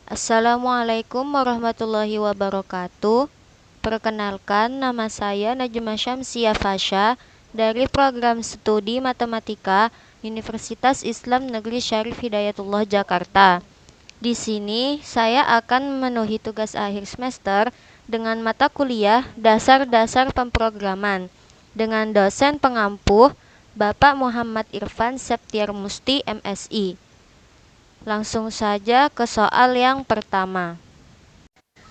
Assalamualaikum warahmatullahi wabarakatuh. Perkenalkan, nama saya Najma Syamsia Fasya dari Program Studi Matematika Universitas Islam Negeri Syarif Hidayatullah Jakarta. Di sini saya akan memenuhi tugas akhir semester dengan mata kuliah Dasar-dasar Pemrograman dengan dosen pengampuh Bapak Muhammad Irfan Septiar Musti MSI. Langsung saja ke soal yang pertama.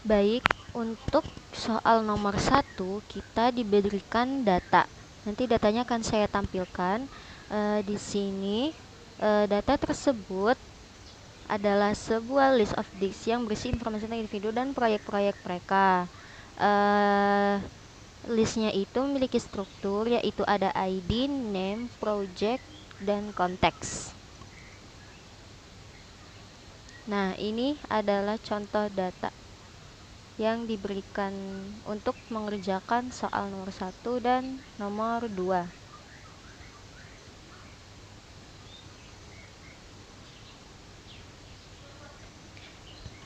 Baik, untuk soal nomor 1 kita diberikan data. Nanti datanya akan saya tampilkan di sini. Data tersebut adalah sebuah list of disks yang berisi informasi tentang individu dan proyek-proyek mereka. Listnya itu memiliki struktur, yaitu ada ID, name, project, dan konteks. Nah, ini adalah contoh data yang diberikan untuk mengerjakan soal nomor 1 dan nomor 2.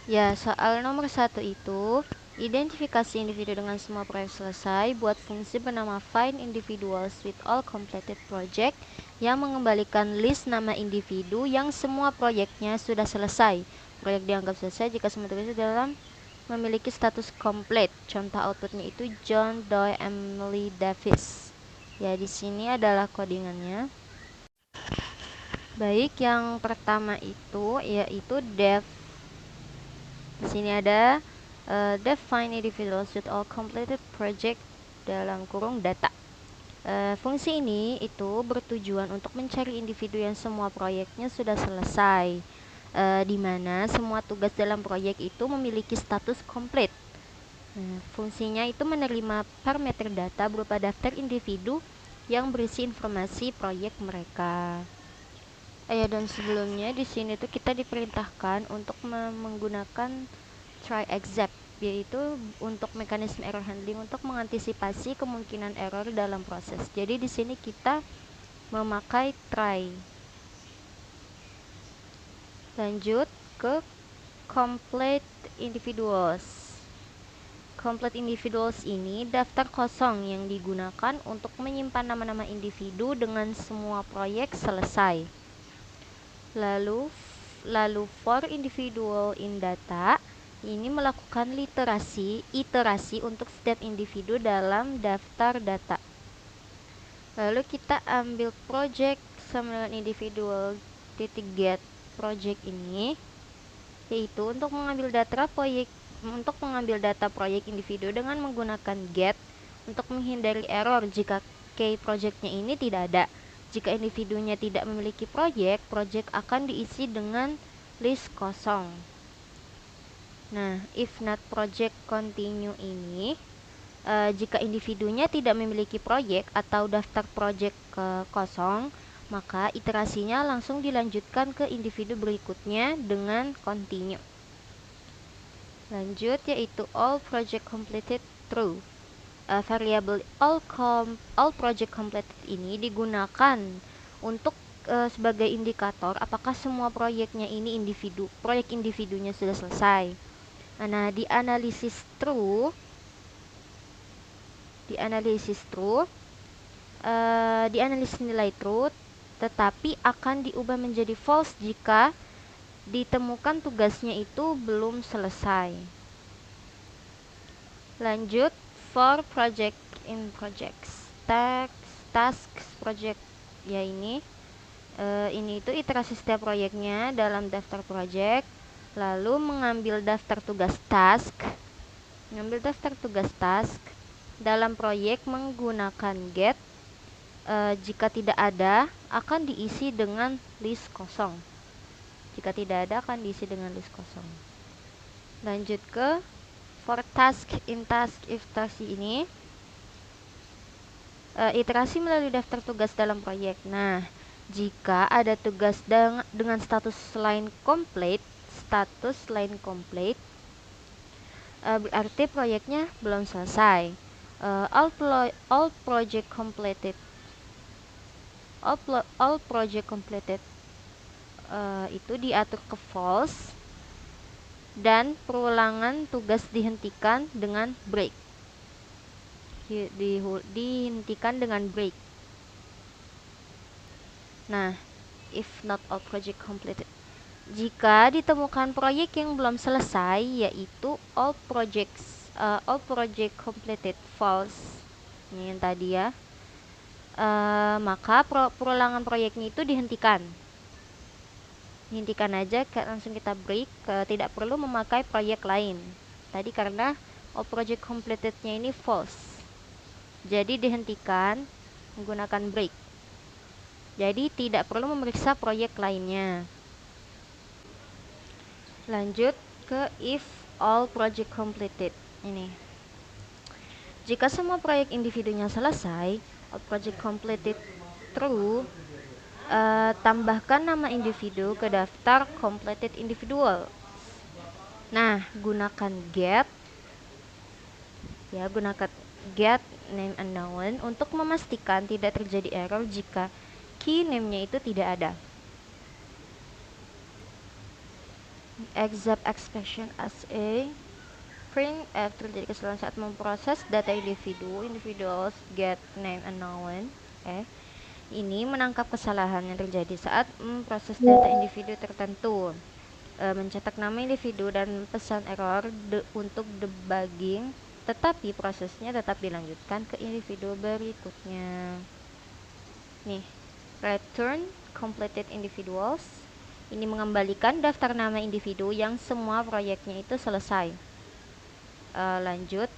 Ya, soal nomor 1 itu identifikasi individu dengan semua proyek selesai. Buat fungsi bernama find individuals with all completed project yang mengembalikan list nama individu yang semua proyeknya sudah selesai. Proyek dianggap selesai jika semua tugasnya dalam memiliki status komplit. Contoh outputnya itu John Doe Emily Davis. Ya, di sini adalah codingannya. Baik, yang pertama itu yaitu def. Di sini ada define individuals with all completed project dalam kurung data. Fungsi ini itu bertujuan untuk mencari individu yang semua proyeknya sudah selesai, di mana semua tugas dalam proyek itu memiliki status komplit. Fungsinya itu menerima parameter data berupa daftar individu yang berisi informasi proyek mereka. Dan sebelumnya di sini tuh kita diperintahkan untuk menggunakan try except, yaitu untuk mekanisme error handling untuk mengantisipasi kemungkinan error dalam proses. Jadi di sini kita memakai try. Lanjut ke complete individuals. Complete individuals ini daftar kosong yang digunakan untuk menyimpan nama-nama individu dengan semua proyek selesai. Lalu for individual in data ini melakukan iterasi untuk setiap individu dalam daftar data. Lalu kita ambil project sama dengan individual .get project ini, yaitu untuk mengambil data proyek individu dengan menggunakan get untuk menghindari error jika key projectnya ini tidak ada. Jika individunya tidak memiliki project akan diisi dengan list kosong. Nah, if not project continue ini, jika individunya tidak memiliki project atau daftar project kosong, maka iterasinya langsung dilanjutkan ke individu berikutnya dengan continue. Lanjut, yaitu all project completed true. Variabel all project completed ini digunakan untuk sebagai indikator apakah semua proyeknya ini proyek individunya sudah selesai. Nah, di analisis true dianalisis nilai true, tetapi akan diubah menjadi false jika ditemukan tugasnya itu belum selesai. Lanjut, for project in projects, tasks project, ya ini itu iterasi setiap proyeknya dalam daftar project, lalu mengambil daftar tugas task dalam proyek menggunakan get. Jika tidak ada akan diisi dengan list kosong. Lanjut ke for task in task iterasi ini, iterasi melalui daftar tugas dalam proyek. Nah, jika ada tugas dengan status line complete, berarti proyeknya belum selesai. All project completed itu diatur ke false dan perulangan tugas dihentikan dengan break. Dihentikan dengan break. Nah, if not all project completed. Jika ditemukan proyek yang belum selesai, yaitu all project completed false. Ini yang tadi ya. Maka perulangan proyeknya itu dihentikan. Dihentikan aja, langsung kita break. Tidak perlu memakai proyek lain. Tadi karena all project completednya ini false. Jadi dihentikan menggunakan break. Jadi tidak perlu memeriksa proyek lainnya. Lanjut ke if all project completed. Ini. Jika semua proyek individunya selesai, all project completed true, tambahkan nama individu ke daftar completed individual. Nah, gunakan get name unknown untuk memastikan tidak terjadi error jika key name-nya itu tidak ada. Except expression as a print f terjadi kesalahan saat memproses data individuals get name unknown. Ini menangkap kesalahan yang terjadi saat memproses data individu tertentu. Mencetak nama individu dan pesan error untuk debugging, tetapi prosesnya tetap dilanjutkan ke individu berikutnya. Nih, return completed individuals. Ini mengembalikan daftar nama individu yang semua proyeknya itu selesai. Lanjut,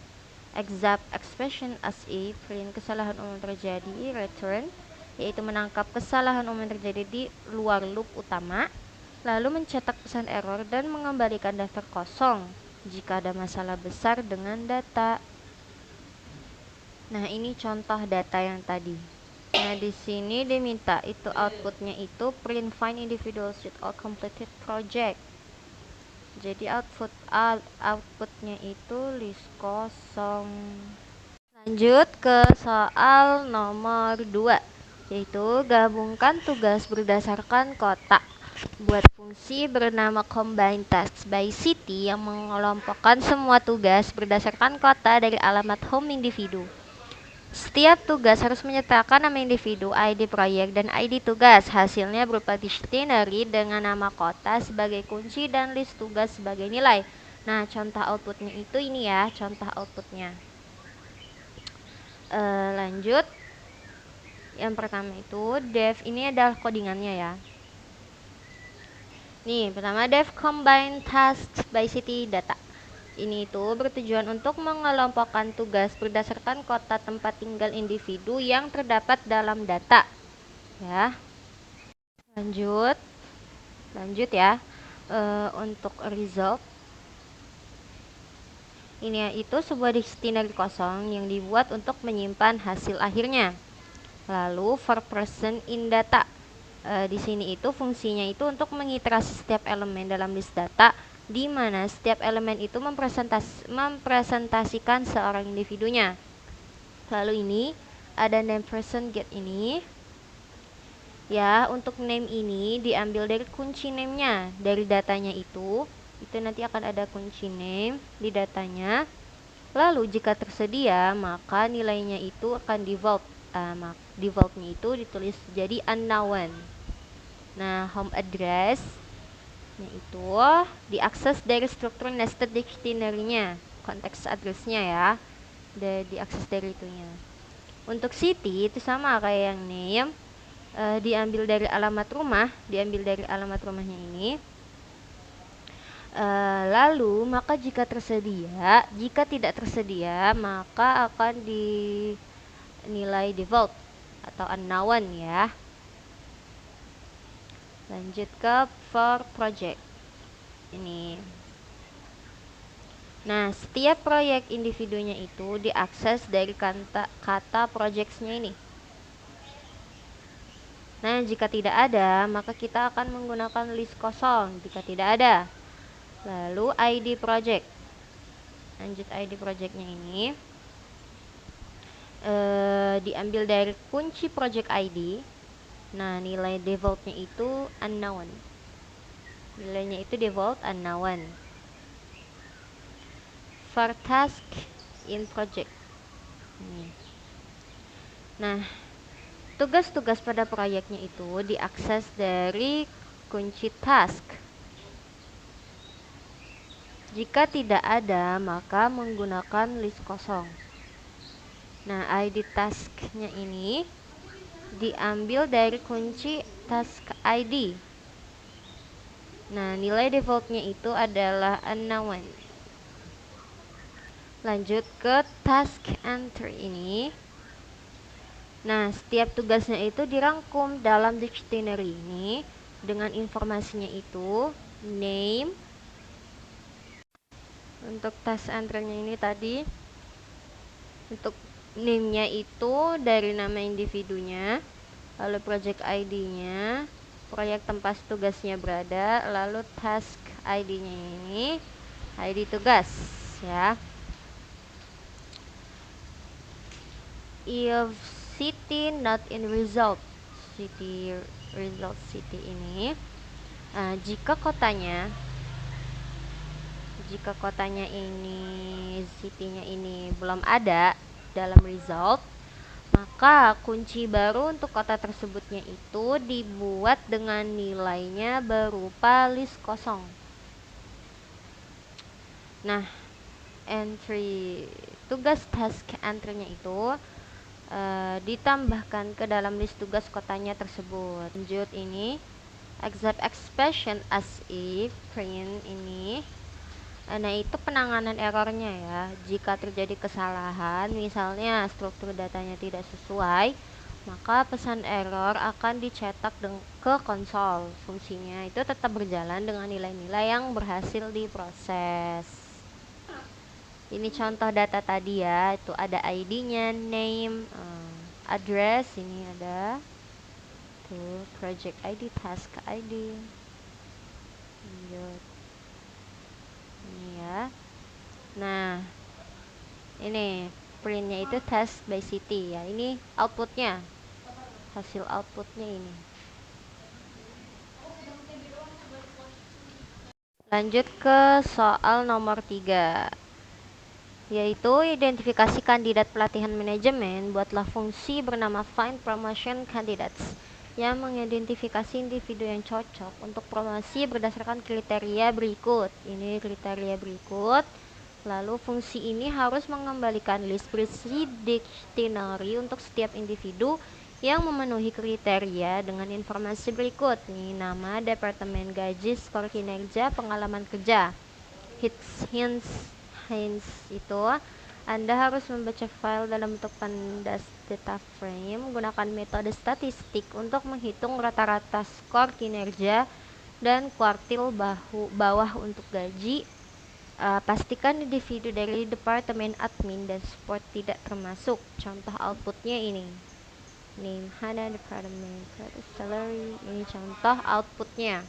except expression as a print kesalahan umum terjadi return, yaitu menangkap kesalahan umum yang terjadi di luar loop utama, lalu mencetak pesan error dan mengembalikan daftar kosong jika ada masalah besar dengan data. Nah, ini contoh data yang tadi. Nah, di sini diminta itu outputnya itu print find individuals with all completed project. Jadi outputnya itu list kosong. Lanjut ke soal nomor 2, yaitu gabungkan tugas berdasarkan kotak. Buat fungsi bernama combine task by city yang mengelompokkan semua tugas berdasarkan kota dari alamat home individu. Setiap tugas harus menyertakan nama individu, ID proyek, dan ID tugas. Hasilnya berupa dictionary dengan nama kota sebagai kunci dan list tugas sebagai nilai. Nah, contoh outputnya itu ini ya, contoh outputnya. Lanjut. Yang pertama itu def, ini adalah codingannya ya. Nih, pertama def combine task by city data. Ini itu bertujuan untuk mengelompokkan tugas berdasarkan kota tempat tinggal individu yang terdapat dalam data. Ya. Lanjut ya. Untuk result. Ini itu sebuah dictionary kosong yang dibuat untuk menyimpan hasil akhirnya. Lalu for person in data. Di sini itu fungsinya itu untuk mengiterasi setiap elemen dalam list data, di mana setiap elemen itu mempresentasikan seorang individunya. Lalu ini ada name person get ini. Ya, untuk name ini diambil dari kunci name-nya. Dari datanya itu nanti akan ada kunci name di datanya. Lalu jika tersedia, maka nilainya itu akan default. Defaultnya itu ditulis jadi unknown. Nah, home address itu diakses dari struktur nested dictionary-nya, konteks address-nya ya, diakses dari itunya. Untuk city itu sama kayak yang name, diambil dari alamat rumahnya ini. Lalu maka jika tidak tersedia maka akan dinilai default atau unknown ya. Lanjut ke for project ini. Nah, setiap proyek individunya itu diakses dari kata projects-nya ini. Nah, jika tidak ada, maka kita akan menggunakan list kosong jika tidak ada. Lalu ID project. Lanjut ID project-nya ini. Diambil dari kunci project ID. Nah, nilai default-nya itu unknown. Nilainya itu default unknown. for task in project. Nah, tugas-tugas pada proyeknya itu diakses dari kunci task. Jika tidak ada, maka menggunakan list kosong. Nah, ID tasknya ini diambil dari kunci task ID. Nah, nilai defaultnya itu adalah unknown. Lanjut ke task entry ini. Nah, setiap tugasnya itu dirangkum dalam dictionary ini dengan informasinya itu name. Untuk task entry-nya ini tadi, untuk name-nya itu dari nama individunya, lalu project ID-nya, proyek tempat tugasnya berada, lalu task ID-nya ini ID tugas ya. If city not in result, city ini, jika kotanya ini, city-nya ini belum ada dalam result, maka kunci baru untuk kota tersebutnya itu dibuat dengan nilainya berupa list kosong. Nah, tugas task entry-nya itu ditambahkan ke dalam list tugas kotanya tersebut. Lanjut ini, exact expression as if print ini. Nah, itu penanganan errornya ya. Jika terjadi kesalahan, misalnya struktur datanya tidak sesuai, maka pesan error akan dicetak ke konsol. Fungsinya itu tetap berjalan dengan nilai-nilai yang berhasil diproses. Ini contoh data tadi ya, itu ada ID-nya, name, address, ini ada tuh project ID, task ID. Lanjut. Ini ya. Nah, ini printnya itu test by city ya. Ini outputnya, hasil outputnya ini. Lanjut ke soal nomor 3, yaitu identifikasi kandidat pelatihan manajemen. Buatlah fungsi bernama find promotion candidates yang mengidentifikasi individu yang cocok untuk promosi berdasarkan kriteria berikut. Ini kriteria berikut. Lalu fungsi ini harus mengembalikan list berisi dictionary untuk setiap individu yang memenuhi kriteria dengan informasi berikut. Nih, nama, departemen, gaji, skor kinerja, pengalaman kerja. Hints itu Anda harus membaca file dalam bentuk pandas data frame menggunakan metode statistik untuk menghitung rata-rata skor kinerja dan kuartil bawah untuk gaji. Pastikan individu dari departemen admin dan support tidak termasuk. Contoh outputnya ini. Name Hana, departemen, salary. Ini contoh outputnya.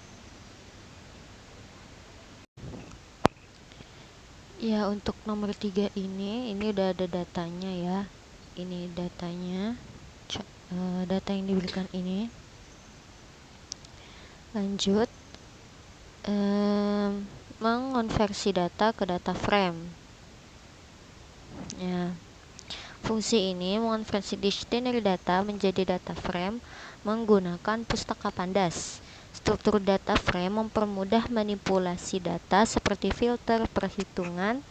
Ya, untuk nomor 3 ini udah ada datanya ya. Ini datanya. Data yang diberikan ini. Lanjut. Mengonversi data ke data frame. Ya. Fungsi ini mengonversi dictionary data menjadi data frame menggunakan pustaka pandas. Struktur data frame mempermudah manipulasi data seperti filter, perhitungan,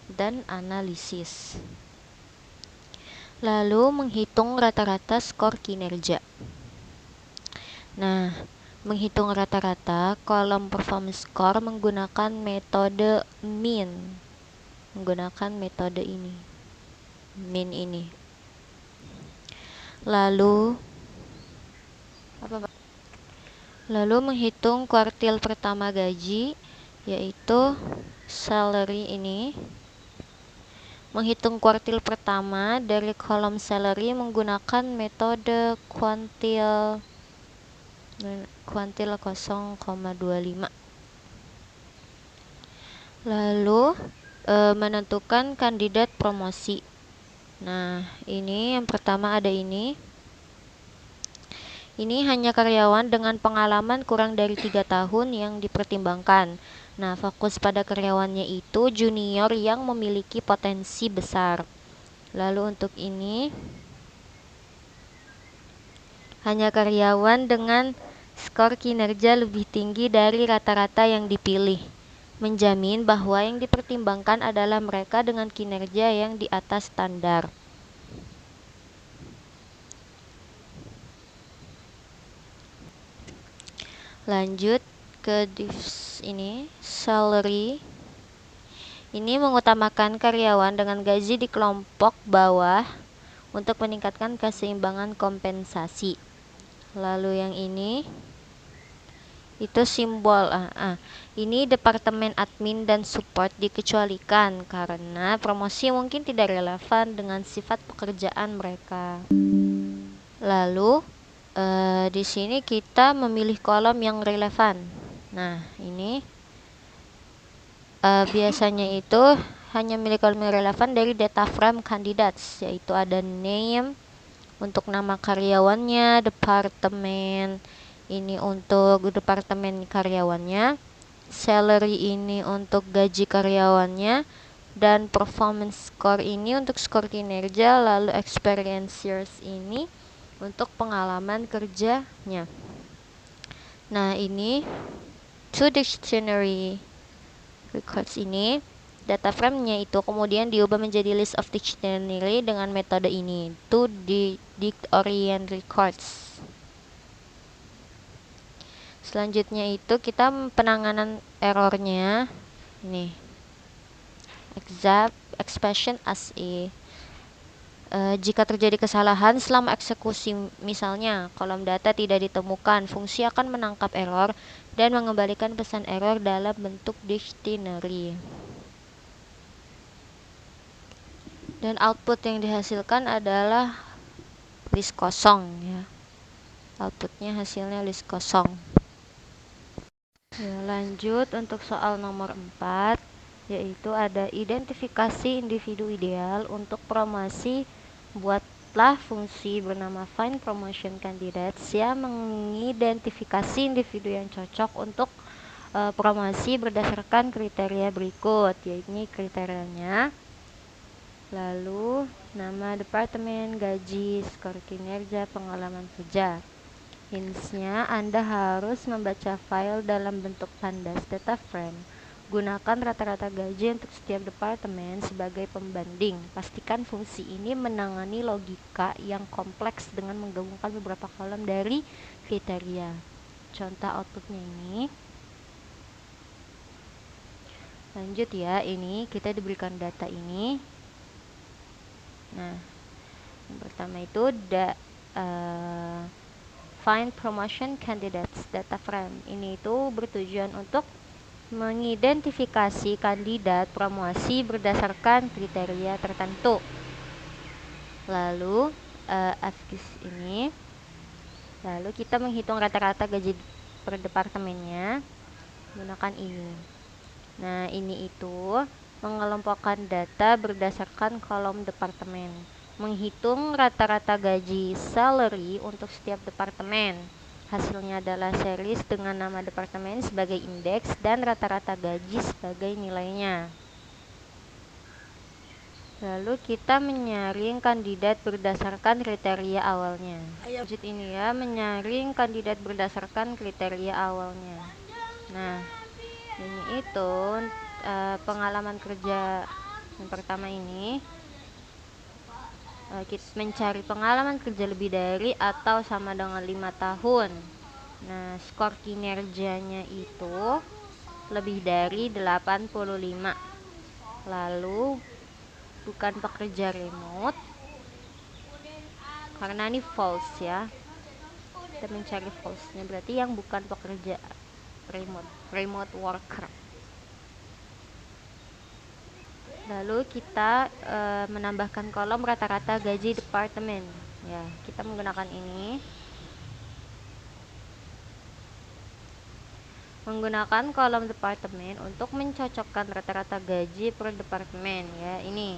dan analisis. Lalu menghitung rata-rata skor kinerja. Nah, menghitung rata-rata kolom performance score menggunakan metode min. Menggunakan metode ini. Min ini. Lalu menghitung kuartil pertama gaji, yaitu salary ini. Menghitung kuartil pertama dari kolom salary menggunakan metode kuantil 0,25. Lalu menentukan kandidat promosi. Nah, ini yang pertama ada ini. Ini hanya karyawan dengan pengalaman kurang dari 3 tahun yang dipertimbangkan. Nah, fokus pada karyawannya itu junior yang memiliki potensi besar. Lalu untuk ini, hanya karyawan dengan skor kinerja lebih tinggi dari rata-rata yang dipilih. Menjamin bahwa yang dipertimbangkan adalah mereka dengan kinerja yang di atas standar. Lanjut ke divs ini, salary. Ini mengutamakan karyawan dengan gaji di kelompok bawah untuk meningkatkan keseimbangan kompensasi. Lalu yang ini itu simbol ini departemen admin dan support dikecualikan karena promosi mungkin tidak relevan dengan sifat pekerjaan mereka. Lalu di sini kita memilih kolom yang relevan. Nah, ini biasanya itu hanya milik kolom yang relevan dari data frame candidates, yaitu ada name untuk nama karyawannya, departemen ini untuk departemen karyawannya, salary ini untuk gaji karyawannya, dan performance score ini untuk skor kinerja, lalu experience years ini untuk pengalaman kerjanya. Nah, ini to dictionary records ini data frame-nya itu kemudian diubah menjadi list of dictionary dengan metode ini, to dict orient records. Selanjutnya itu kita penanganan errornya ini, exact expression as a jika terjadi kesalahan selama eksekusi, misalnya kolom data tidak ditemukan, fungsi akan menangkap error dan mengembalikan pesan error dalam bentuk dictionary. Dan output yang dihasilkan adalah list kosong ya. Outputnya hasilnya list kosong. Ya, lanjut untuk soal nomor 4, yaitu ada identifikasi individu ideal untuk promosi. Buatlah fungsi bernama find promotion candidates yang mengidentifikasi individu yang cocok untuk promosi berdasarkan kriteria berikut, yaitu kriterianya. Lalu nama departemen, gaji, skor kinerja, pengalaman kerja. Hints-nya, Anda harus membaca file dalam bentuk tandas data frame. Gunakan rata-rata gaji untuk setiap departemen sebagai pembanding. Pastikan fungsi ini menangani logika yang kompleks dengan menggabungkan beberapa kolom dari kriteria. Contoh outputnya ini. Lanjut ya, ini kita diberikan data ini. Nah, yang pertama itu find promotion candidates data frame. Ini itu bertujuan untuk mengidentifikasi kandidat promosi berdasarkan kriteria tertentu. Lalu FGIS ini, lalu kita menghitung rata-rata gaji per departemennya menggunakan ini. Nah, ini itu mengelompokkan data berdasarkan kolom departemen, menghitung rata-rata gaji salary untuk setiap departemen. Hasilnya adalah series dengan nama departemen sebagai indeks dan rata-rata gaji sebagai nilainya. Lalu kita menyaring kandidat berdasarkan kriteria awalnya. Lanjut ini ya, menyaring kandidat berdasarkan kriteria awalnya. Nah, ini itu pengalaman kerja yang pertama ini. Kita mencari pengalaman kerja lebih dari atau sama dengan 5 tahun. Nah, skor kinerjanya itu lebih dari 85. Lalu bukan pekerja remote, karena ini false ya. Kita mencari false-nya, berarti yang bukan pekerja remote worker. Lalu kita menambahkan kolom rata-rata gaji departemen. Ya, kita menggunakan ini. Menggunakan kolom departemen untuk mencocokkan rata-rata gaji per departemen ya. Ini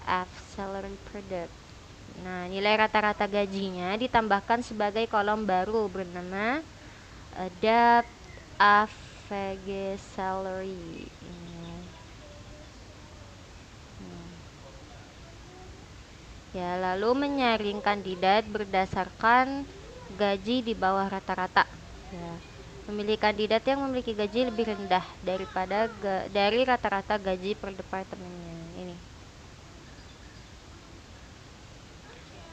F salary per dep. Nah, nilai rata-rata gajinya ditambahkan sebagai kolom baru bernama depth average salary. Ya, lalu menyaring kandidat berdasarkan gaji di bawah rata-rata. Ya, memilih kandidat yang memiliki gaji lebih rendah daripada dari rata-rata gaji per departemennya. Ini.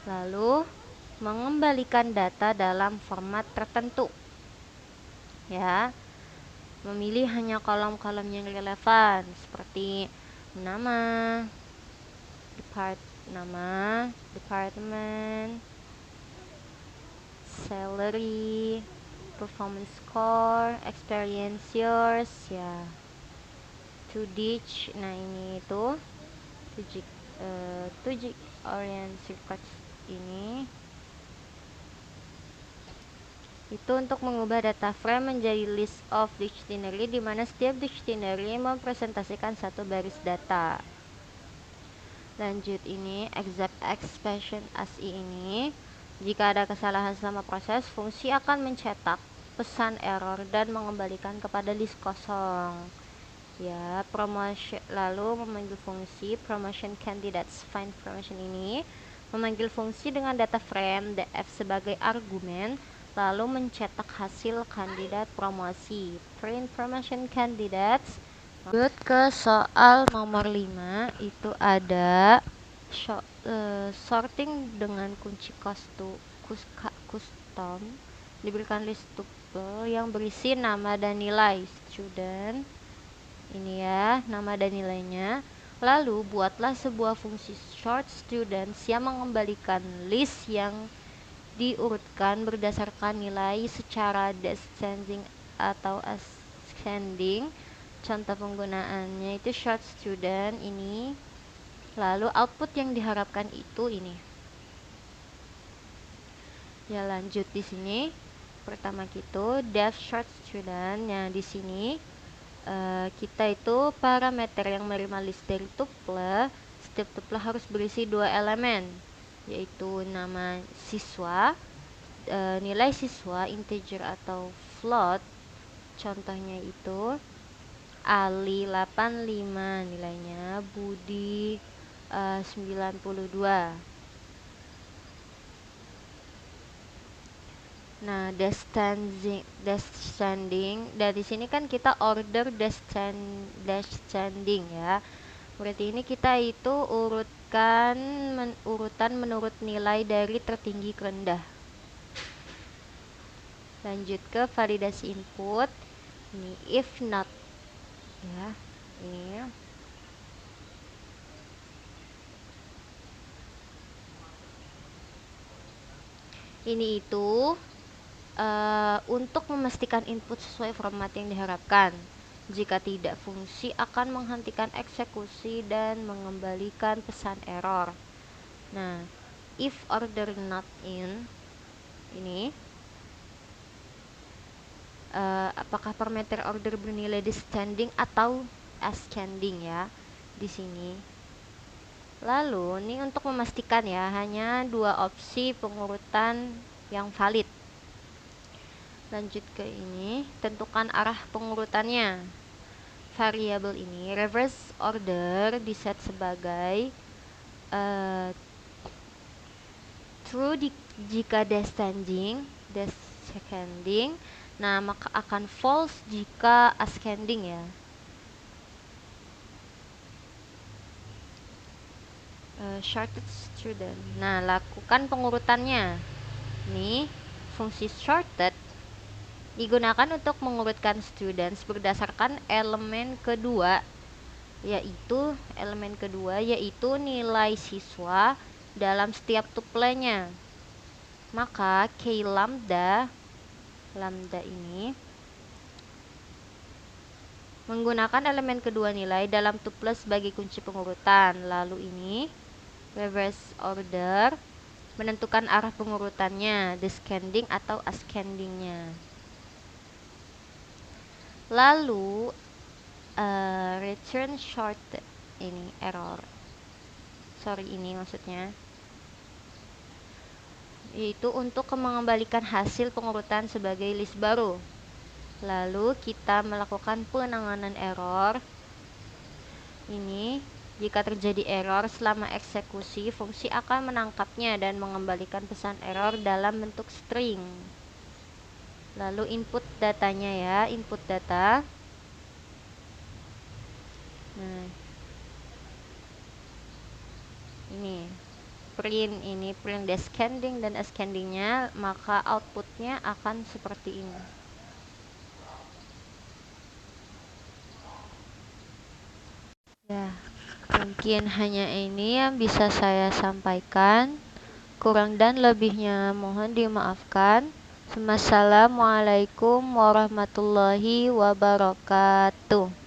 Lalu mengembalikan data dalam format tertentu. Ya, memilih hanya kolom-kolom yang relevan seperti nama, departemen, salary, performance score, experience years, ya, to ditch. Nah, ini itu to orient records ini itu untuk mengubah data frame menjadi list of dictionary, di mana setiap dictionary mempresentasikan satu baris data. Lanjut, ini exact expression ASCII ini, jika ada kesalahan selama proses, fungsi akan mencetak pesan error dan mengembalikan kepada list kosong. Ya, promotion, lalu memanggil fungsi promotion candidates find promotion ini memanggil fungsi dengan data frame df sebagai argumen, lalu mencetak hasil kandidat promosi print promotion candidates. Lanjut ke soal nomor 5, itu ada sorting dengan kunci custom, diberikan list tuple yang berisi nama dan nilai student. Ini ya, nama dan nilainya. Lalu buatlah sebuah fungsi short students yang mengembalikan list yang diurutkan berdasarkan nilai secara descending atau ascending. Contoh penggunaannya itu short student ini. Lalu output yang diharapkan itu ini. Ya, lanjut di sini. Pertama gitu def short student. Nah, di sini kita itu parameter yang menerima list dari tuple. Setiap tuple harus berisi 2 elemen, yaitu nama siswa, nilai siswa integer atau float. Contohnya itu Ali 85 nilainya, Budi 92. Nah, descending dari sini kan kita order descending ya. Berarti ini kita itu urutan menurut nilai dari tertinggi ke rendah. Lanjut ke validasi input. Ini if not ya. Ini itu untuk memastikan input sesuai format yang diharapkan. Jika tidak, fungsi akan menghentikan eksekusi dan mengembalikan pesan error. Nah, if order not in ini apakah parameter order bernilai descending atau ascending ya di sini. Lalu ini untuk memastikan ya, hanya 2 opsi pengurutan yang valid. Lanjut ke ini, tentukan arah pengurutannya. Variabel ini reverse order diset sebagai true jika descending. Nah, maka akan false jika ascending ya. Shorted student. Nah, lakukan pengurutannya. Nih, fungsi shorted digunakan untuk mengurutkan students berdasarkan elemen kedua, yaitu nilai siswa dalam setiap tuplenya. Maka K lambda ini menggunakan elemen kedua nilai dalam tuple sebagai kunci pengurutan. Lalu ini reverse order menentukan arah pengurutannya, descending atau ascendingnya. Lalu return shorted ini error. Ini maksudnya yaitu untuk mengembalikan hasil pengurutan sebagai list baru. Lalu kita melakukan penanganan error. Ini jika terjadi error selama eksekusi, fungsi akan menangkapnya dan mengembalikan pesan error dalam bentuk string. Lalu input datanya ya, input data. Nah, ini print descending dan ascendingnya, maka outputnya akan seperti ini. Ya, mungkin hanya ini yang bisa saya sampaikan. Kurang dan lebihnya mohon dimaafkan. Wassalamualaikum warahmatullahi wabarakatuh.